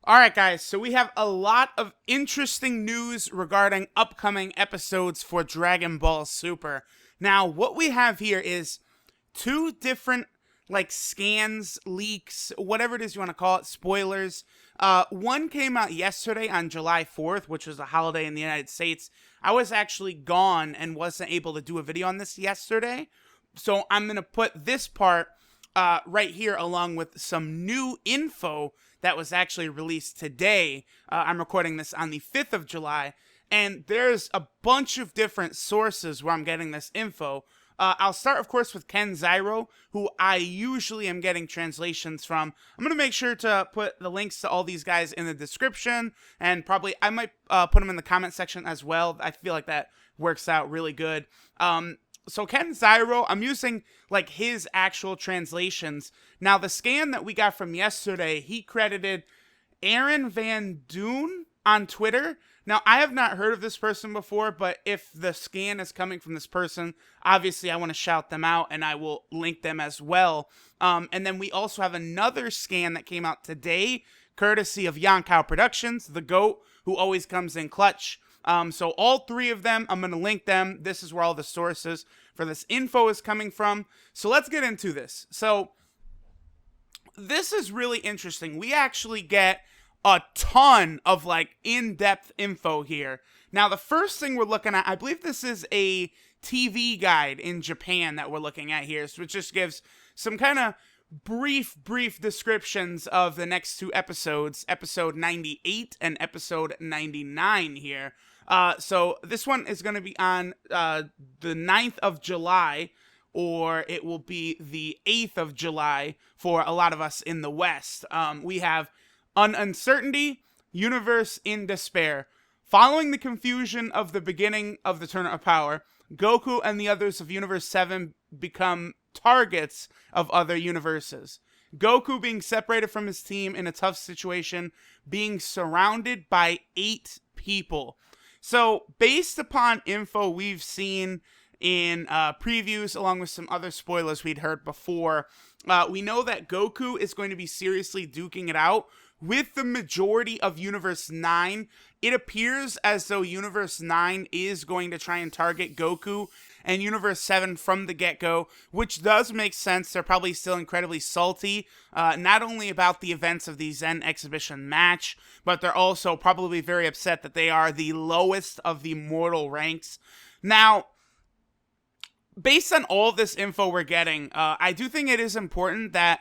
Alright guys, so we have a lot of interesting news regarding upcoming episodes for Dragon Ball Super. Now, what we have here is two different, scans, leaks, whatever it is you want to call it, spoilers. One came out yesterday on July 4th, which was a holiday in the United States. I was actually gone and wasn't able to do a video on this yesterday, so I'm going to put this part right here along with some new info that was actually released today. I'm recording this on the 5th of July, and there's a bunch of different sources where I'm getting this info. I'll start, of course, with Ken Zyro, who I usually am getting translations from. I'm going to make sure to put the links to all these guys in the description, and probably I might put them in the comment section as well. I feel like that works out really good. So Ken Zyro, I'm using his actual translations. Now, the scan that we got from yesterday, he credited Aaron Van Doon on Twitter. Now, I have not heard of this person before, but if the scan is coming from this person, obviously I want to shout them out, and I will link them as well. And then we also have another scan that came out today, courtesy of Yonkao Productions, the GOAT, who always comes in clutch. So all three of them, I'm going to link them. This is where all the sources for this info is coming from. So let's get into this. So this is really interesting. We actually get a ton of in-depth info here. Now, the first thing we're looking at, I believe this is a TV guide in Japan that we're looking at here, so it just gives some kind of brief descriptions of the next two episodes, episode 98 and episode 99 here. So this one is going to be on the 9th of July, or it will be the 8th of July for a lot of us in the West. We have Uncertainty, Universe in Despair. Following the confusion of the beginning of the Tournament of Power, Goku and the others of Universe 7 become targets of other universes. Goku being separated from his team in a tough situation, being surrounded by 8 people. So, based upon info we've seen in previews, along with some other spoilers we'd heard before, we know that Goku is going to be seriously duking it out with the majority of Universe 9. It appears as though Universe 9 is going to try and target Goku and Universe 7 from the get-go, which does make sense. They're probably still incredibly salty, not only about the events of the Zen exhibition match, but they're also probably very upset that they are the lowest of the mortal ranks. Now, based on all of this info we're getting, I do think it is important that,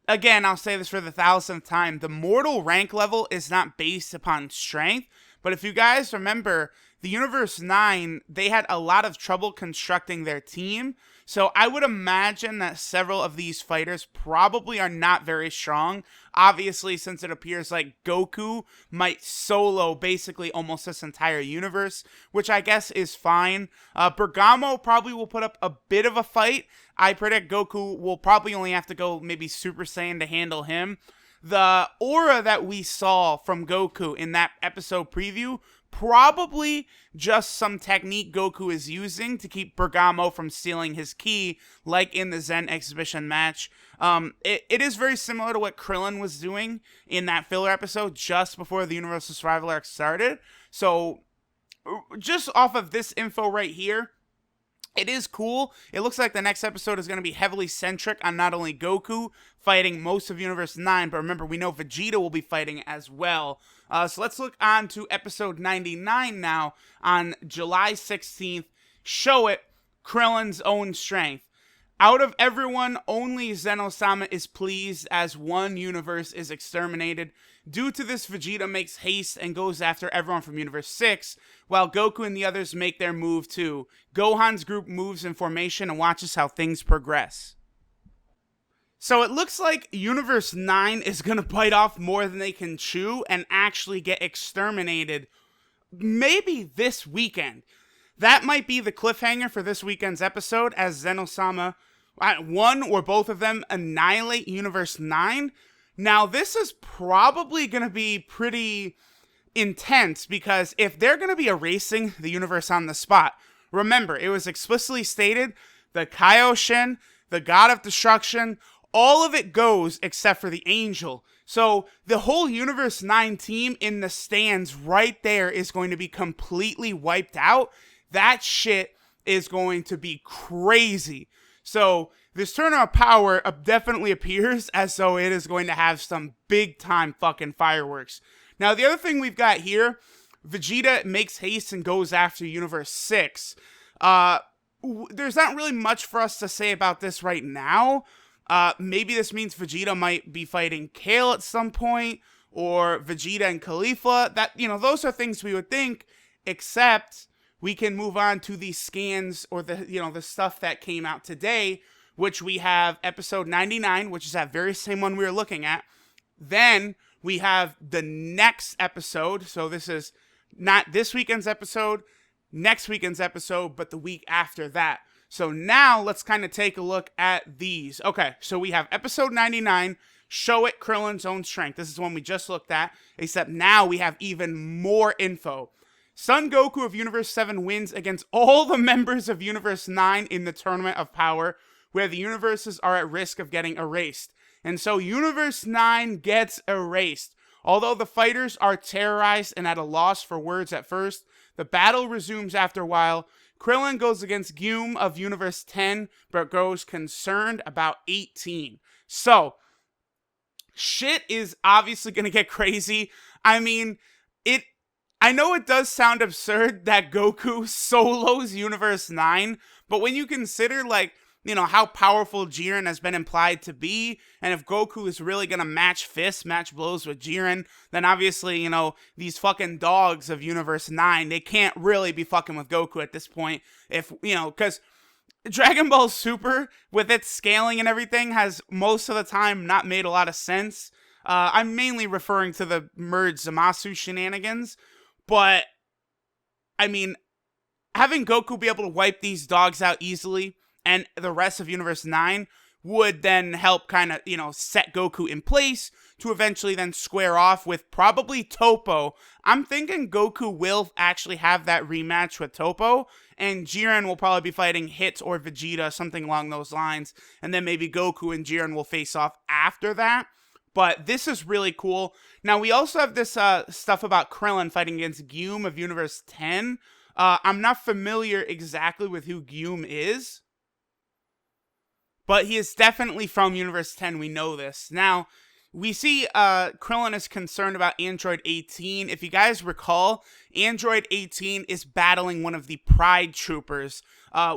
again, I'll say this for the 1000th time, the mortal rank level is not based upon strength, but if you guys remember, the Universe 9, they had a lot of trouble constructing their team, so I would imagine that several of these fighters probably are not very strong. Obviously, since it appears like Goku might solo basically almost this entire universe, which I guess is fine. Bergamo probably will put up a bit of a fight. I predict Goku will probably only have to go maybe Super Saiyan to handle him. The aura that we saw from Goku in that episode preview, probably just some technique Goku is using to keep Bergamo from stealing his ki, like in the Zen exhibition match. It is very similar to what Krillin was doing in that filler episode just before the Universal Survival Arc started. So, just off of this info right here, it is cool. It looks like the next episode is going to be heavily centric on not only Goku fighting most of Universe 9, but remember, we know Vegeta will be fighting as well. So let's look on to episode 99 now on July 16th. Show it, Krillin's own strength. Out of everyone, only Zeno-sama is pleased as one universe is exterminated. Due to this, Vegeta makes haste and goes after everyone from Universe 6, while Goku and the others make their move too. Gohan's group moves in formation and watches how things progress. So it looks like Universe 9 is going to bite off more than they can chew and actually get exterminated maybe this weekend. That might be the cliffhanger for this weekend's episode, as Zeno-sama, one or both of them, annihilate Universe 9. Now, this is probably going to be pretty intense, because if they're going to be erasing the universe on the spot, remember, it was explicitly stated, the Kaioshin, the God of Destruction, all of it goes except for the Angel. So the whole Universe 9 team in the stands right there is going to be completely wiped out. That shit is going to be crazy. So this tournament of power definitely appears as though it is going to have some big time fucking fireworks. Now the other thing we've got here, Vegeta makes haste and goes after Universe 6. There's not really much for us to say about this right now. Maybe this means Vegeta might be fighting Kale at some point, or Vegeta and Caulifla. That, those are things we would think, except we can move on to the scans or the stuff that came out today, which we have episode 99, which is that very same one we were looking at. Then we have the next episode. So this is not this weekend's episode, next weekend's episode, but the week after that. So now let's kind of take a look at these. Okay, so we have episode 99, Show It Krillin's Own Strength. This is the one we just looked at, except now we have even more info. Son Goku of Universe 7 wins against all the members of Universe 9 in the Tournament of Power, where the universes are at risk of getting erased. And so Universe 9 gets erased. Although the fighters are terrorized and at a loss for words at first, the battle resumes after a while. Krillin goes against Gyum of Universe 10, but grows concerned about 18. So, shit is obviously going to get crazy. I mean, I know it does sound absurd that Goku solos Universe 9, but when you consider, how powerful Jiren has been implied to be, and if Goku is really gonna match blows with Jiren, then obviously, these fucking dogs of Universe 9, they can't really be fucking with Goku at this point, because Dragon Ball Super, with its scaling and everything, has most of the time not made a lot of sense. I'm mainly referring to the merge Zamasu shenanigans, but, I mean, having Goku be able to wipe these dogs out easily, and the rest of Universe 9 would then help kind of, set Goku in place to eventually then square off with probably Toppo. I'm thinking Goku will actually have that rematch with Toppo, and Jiren will probably be fighting Hit or Vegeta, something along those lines, and then maybe Goku and Jiren will face off after that. But this is really cool. Now, we also have this stuff about Krillin fighting against Gyum of Universe 10. I'm not familiar exactly with who Gyum is, but he is definitely from Universe 10, we know this. Now, we see Krillin is concerned about Android 18. If you guys recall, Android 18 is battling one of the Pride Troopers.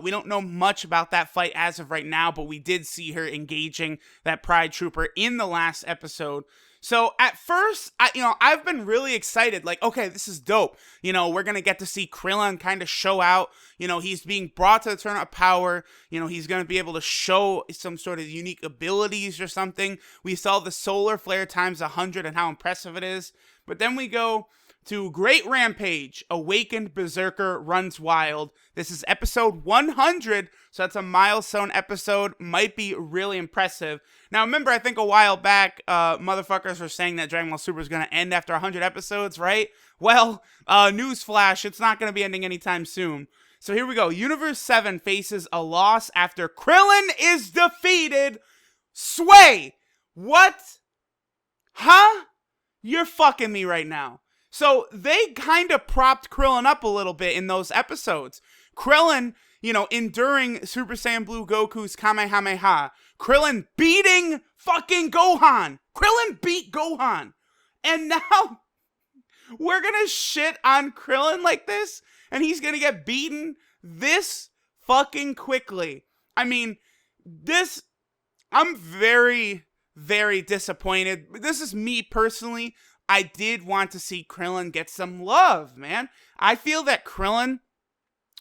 We don't know much about that fight as of right now, but we did see her engaging that Pride Trooper in the last episode. So at first, I've been really excited. Okay, this is dope. We're going to get to see Krillin kind of show out. He's being brought to the Tournament of Power. He's going to be able to show some sort of unique abilities or something. We saw the solar flare times 100 and how impressive it is. But then we go to Great Rampage, Awakened Berserker Runs Wild. This is episode 100, so that's a milestone episode. Might be really impressive. Now, remember, I think a while back, motherfuckers were saying that Dragon Ball Super is going to end after 100 episodes, right? Well, newsflash, it's not going to be ending anytime soon. So here we go. Universe 7 faces a loss after Krillin is defeated. Sway! What? Huh? You're fucking me right now. So they kind of propped Krillin up a little bit in those episodes. Krillin, enduring Super Saiyan Blue Goku's Kamehameha. Krillin beating fucking Gohan. Krillin beat Gohan. And now we're going to shit on Krillin like this, and he's going to get beaten this fucking quickly. I mean, I'm very, very disappointed. This is me personally. I did want to see Krillin get some love, man. I feel that Krillin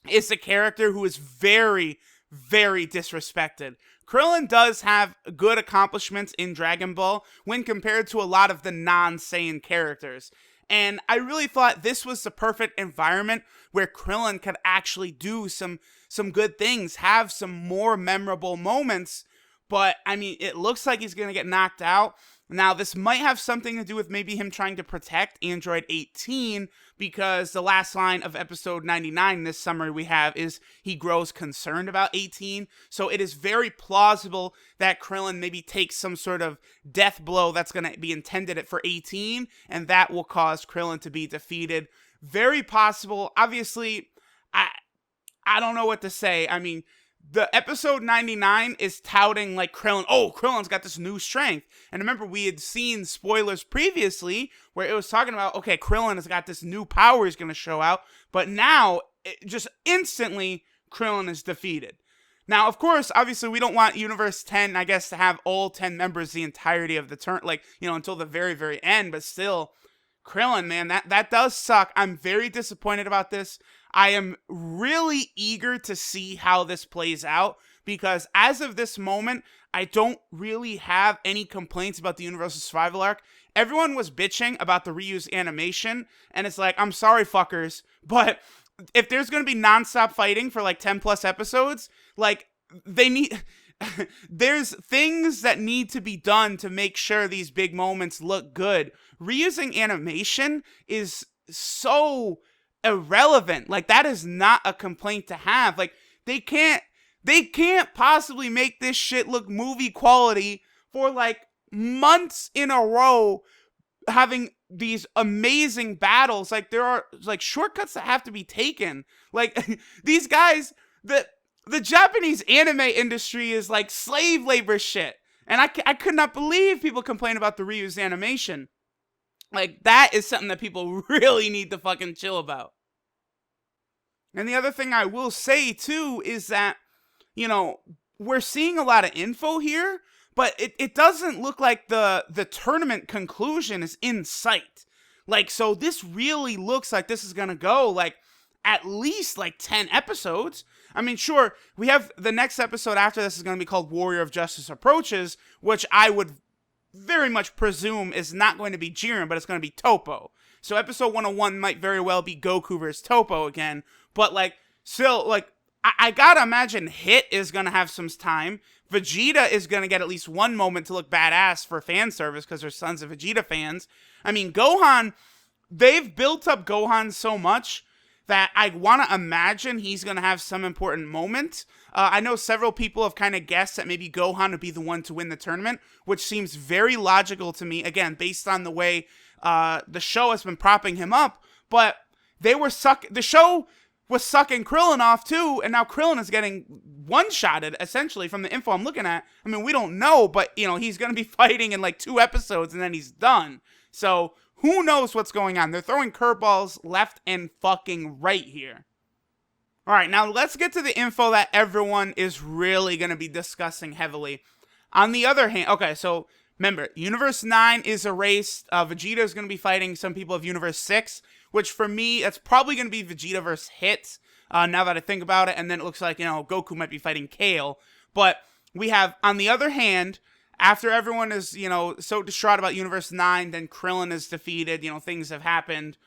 is a character who is very, very disrespected. Krillin does have good accomplishments in Dragon Ball when compared to a lot of the non-Saiyan characters. And I really thought this was the perfect environment where Krillin could actually do some good things, have some more memorable moments. But, I mean, it looks like he's going to get knocked out. Now, this might have something to do with maybe him trying to protect Android 18, because the last line of episode 99, this summary we have, is he grows concerned about 18. So it is very plausible that Krillin maybe takes some sort of death blow that's going to be intended for 18, and that will cause Krillin to be defeated. Very possible. Obviously, I don't know what to say. I mean, the episode 99 is touting like Krillin's got this new strength. And remember, we had seen spoilers previously where it was talking about, okay, Krillin has got this new power he's going to show out. But now, just instantly, Krillin is defeated. Now, of course, obviously, we don't want Universe 10, I guess, to have all 10 members the entirety of the turn, like, until the very, very end. But still, Krillin, man, that does suck. I'm very disappointed about this. I am really eager to see how this plays out, because as of this moment, I don't really have any complaints about the Universal Survival Arc. Everyone was bitching about the reused animation, and it's like, I'm sorry, fuckers, but if there's going to be nonstop fighting for like 10 plus episodes, like, they need... there's things that need to be done to make sure these big moments look good. Reusing animation is so irrelevant. Like, that is not a complaint to have. Like, they can't possibly make this shit look movie quality for like months in a row, having these amazing battles. Like, there are like shortcuts that have to be taken. Like, these guys, the Japanese anime industry is like slave labor shit. And I could not believe people complain about the reused animation. Like, that is something that people really need to fucking chill about. And the other thing I will say, too, is that, we're seeing a lot of info here, but it doesn't look like the tournament conclusion is in sight. Like, so this really looks like this is gonna go, like, at least, like, 10 episodes. I mean, sure, we have the next episode after this is gonna be called Warrior of Justice Approaches, which I would very much presume is not going to be Jiren, but it's going to be Toppo. So episode 101 might very well be Goku versus Toppo again, but like, still, like, I gotta imagine Hit is going to have some time. Vegeta is going to get at least one moment to look badass for fan service because there's sons of Vegeta fans. I mean, Gohan, they've built up Gohan so much that I want to imagine he's going to have some important moment. I know several people have kind of guessed that maybe Gohan would be the one to win the tournament, which seems very logical to me, again, based on the way the show has been propping him up. But the show was sucking Krillin off too, and now Krillin is getting one-shotted, essentially, from the info I'm looking at. I mean, we don't know, but, he's going to be fighting in like 2 episodes, and then he's done. So, who knows what's going on? They're throwing curveballs left and fucking right here. Alright, now let's get to the info that everyone is really going to be discussing heavily. On the other hand, okay, so remember, Universe 9 is erased. Vegeta is going to be fighting some people of Universe 6, which for me, that's probably going to be Vegeta versus Hit, now that I think about it. And then it looks like, Goku might be fighting Kale. But we have, on the other hand, after everyone is, so distraught about Universe 9, then Krillin is defeated, things have happened.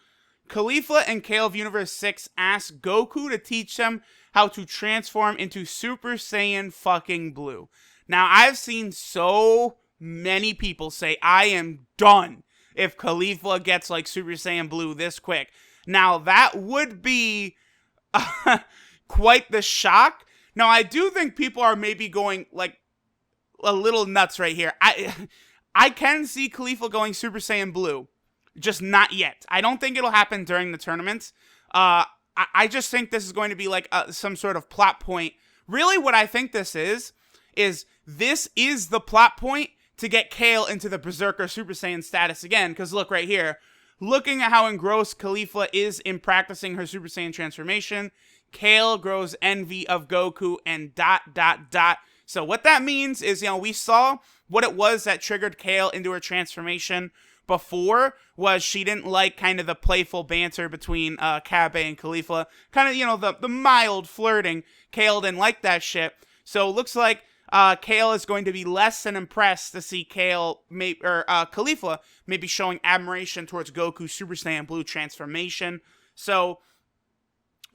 Caulifla and Kale of Universe 6 ask Goku to teach them how to transform into Super Saiyan fucking Blue. Now, I've seen so many people say, I am done if Caulifla gets, like, Super Saiyan Blue this quick. Now, that would be quite the shock. Now, I do think people are maybe going, like, a little nuts right here. I can see Caulifla going Super Saiyan Blue. Just not yet. I don't think it'll happen during the tournament. I just think this is going to be like some sort of plot point. Really, what I think this is this is the plot point to get Kale into the Berserker Super Saiyan status again. Because look right here. Looking at how engrossed Caulifla is in practicing her Super Saiyan transformation, Kale grows envy of Goku and ... So what that means is, we saw what it was that triggered Kale into her transformation before, was she didn't like kind of the playful banter between Kabe and Caulifla. Kind of, the mild flirting. Kale didn't like that shit. So it looks like Kale is going to be less than impressed to see Caulifla maybe showing admiration towards Goku's Super Saiyan Blue transformation. So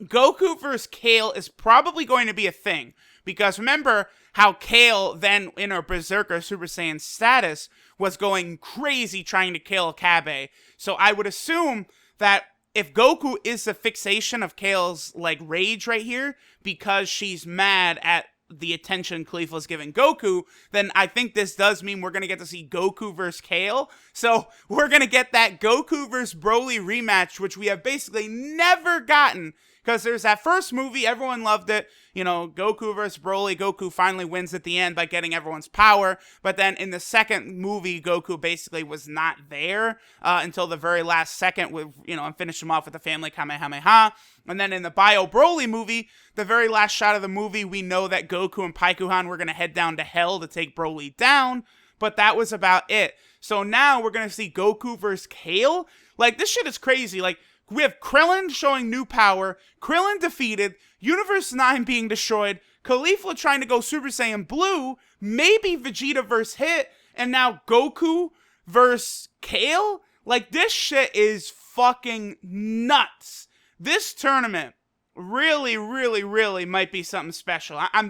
Goku versus Kale is probably going to be a thing. Because remember how Kale then, in her Berserker Super Saiyan status, was going crazy trying to kill Kabe. So I would assume that if Goku is the fixation of Kale's, like, rage right here, because she's mad at the attention Caulifla's giving Goku, then I think this does mean we're going to get to see Goku versus Kale. So we're going to get that Goku versus Broly rematch, which we have basically never gotten. Because there's that first movie, everyone loved it. You know, Goku versus Broly. Goku finally wins at the end by getting everyone's power. But then in the second movie, Goku basically was not there until the very last second, with, you know, and finished him off with the family Kamehameha. And then in the Bio Broly movie, the very last shot of the movie, we know that Goku and Paikuhan were going to head down to hell to take Broly down. But that was about it. So now we're going to see Goku versus Kale. Like, this shit is crazy. Like, we have Krillin showing new power, Krillin defeated, Universe 9 being destroyed, Caulifla trying to go Super Saiyan Blue, maybe Vegeta versus Hit, and now Goku versus Kale? Like, this shit is fucking nuts. This tournament really, really, really might be something special. I'm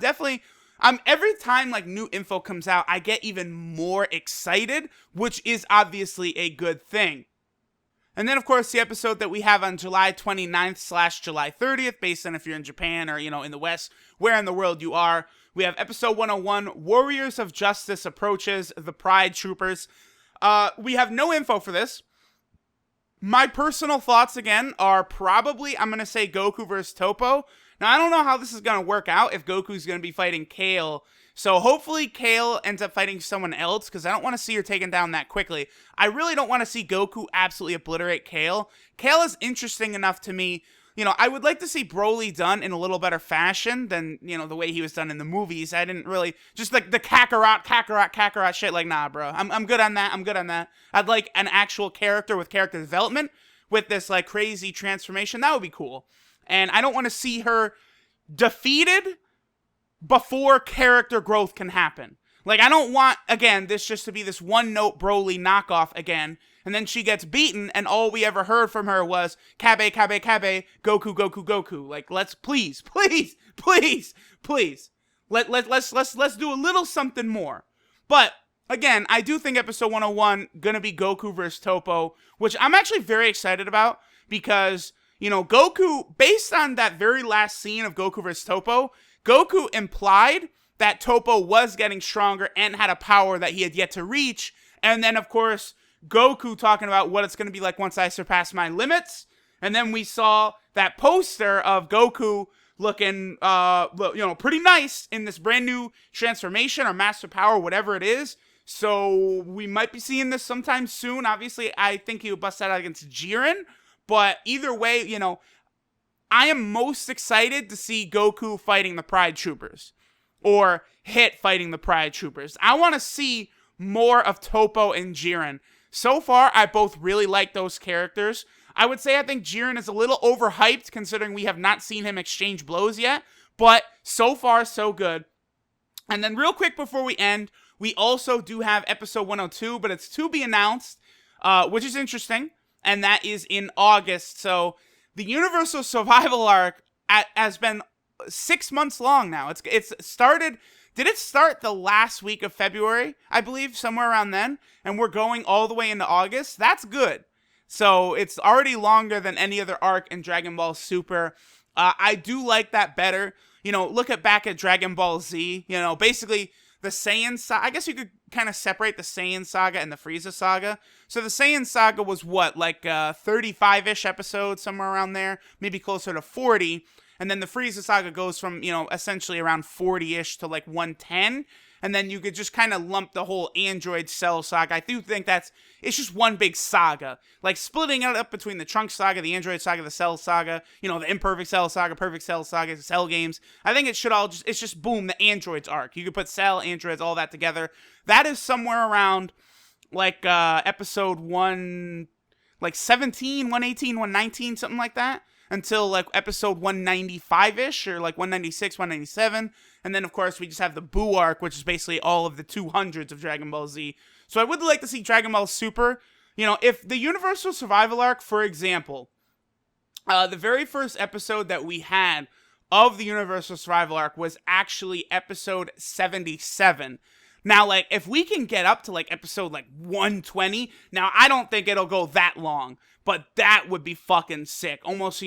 every time, like, new info comes out, I get even more excited, which is obviously a good thing. And then, of course, the episode that we have on July 29th / July 30th, based on if you're in Japan or, you know, in the West, where in the world you are. We have episode 101, Warriors of Justice approaches the Pride Troopers. We have no info for this. My personal thoughts, again, are probably, I'm going to say Goku versus Toppo. Now, I don't know how this is going to work out if Goku's going to be fighting Kale. So hopefully Kale ends up fighting someone else, because I don't want to see her taken down that quickly. I really don't want to see Goku absolutely obliterate Kale. Kale is interesting enough to me. You know, I would like to see Broly done in a little better fashion than, you know, the way he was done in the movies. I didn't really, just like the Kakarot shit, like, nah, bro. I'm good on that. I'm good on that. I'd like an actual character with character development with this, like, crazy transformation. That would be cool. And I don't want to see her defeated before character growth can happen. Like, I don't want, again, this just to be this one-note Broly knockoff again, and then she gets beaten, and all we ever heard from her was, Kabe, Kabe, Kabe, Goku, Goku, Goku. Like, let's, please, let's do a little something more. But, again, I do think episode 101 gonna be Goku versus Toppo, which I'm actually very excited about, because, you know, Goku, based on that very last scene of Goku versus Toppo, Goku implied that Toppo was getting stronger and had a power that he had yet to reach. And then, of course, Goku talking about what it's going to be like once I surpass my limits. And then we saw that poster of Goku looking, pretty nice in this brand new transformation or master power, whatever it is. So we might be seeing this sometime soon. Obviously, I think he would bust that out against Jiren. But either way, you know, I am most excited to see Goku fighting the Pride Troopers. Or Hit fighting the Pride Troopers. I want to see more of Toppo and Jiren. So far, I both really like those characters. I would say I think Jiren is a little overhyped, considering we have not seen him exchange blows yet. But so far, so good. And then real quick before we end, we also do have episode 102, but it's to be announced, which is interesting. And that is in August. So the Universal Survival Arc has been 6 months long now. It's started. Did it start the last week of February? I believe somewhere around then. And we're going all the way into August. That's good. So it's already longer than any other arc in Dragon Ball Super. I do like that better. You know, back at Dragon Ball Z. You know, basically the Saiyan saga. I guess you could kind of separate the Saiyan saga and the Frieza saga. So the Saiyan saga was what, like 35-ish episodes, somewhere around there, maybe closer to 40. And then the Frieza saga goes from, you know, essentially around 40-ish to like 110. And then you could just kind of lump the whole Android Cell saga. I do think it's just one big saga. Like splitting it up between the Trunks saga, the Android saga, the Cell saga, you know, the Imperfect Cell saga, Perfect Cell saga, the Cell games. I think it should all it's just boom, the Androids arc. You could put Cell, Androids, all that together. That is somewhere around like episode 117, 118, 119, something like that. Until like episode 195-ish or like 196, 197. And then, of course, we just have the Buu arc, which is basically all of the 200s of Dragon Ball Z. So I would like to see Dragon Ball Super. You know, if the Universal Survival Arc, for example, the very first episode that we had of the Universal Survival Arc was actually episode 77. Now, like, if we can get up to, like, episode, like, 120, now, I don't think it'll go that long, but that would be fucking sick. Almost,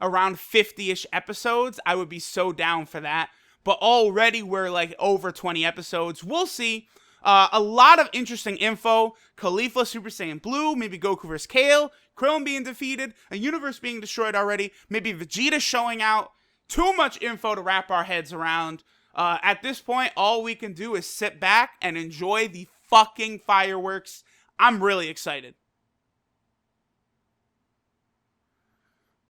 around 50-ish episodes. I would be so down for that. But already we're, like, over 20 episodes. We'll see. A lot of interesting info. Caulifla Super Saiyan Blue, maybe Goku vs. Kale, Krillin being defeated, a universe being destroyed already, maybe Vegeta showing out. Too much info to wrap our heads around. At this point, all we can do is sit back and enjoy the fucking fireworks. I'm really excited.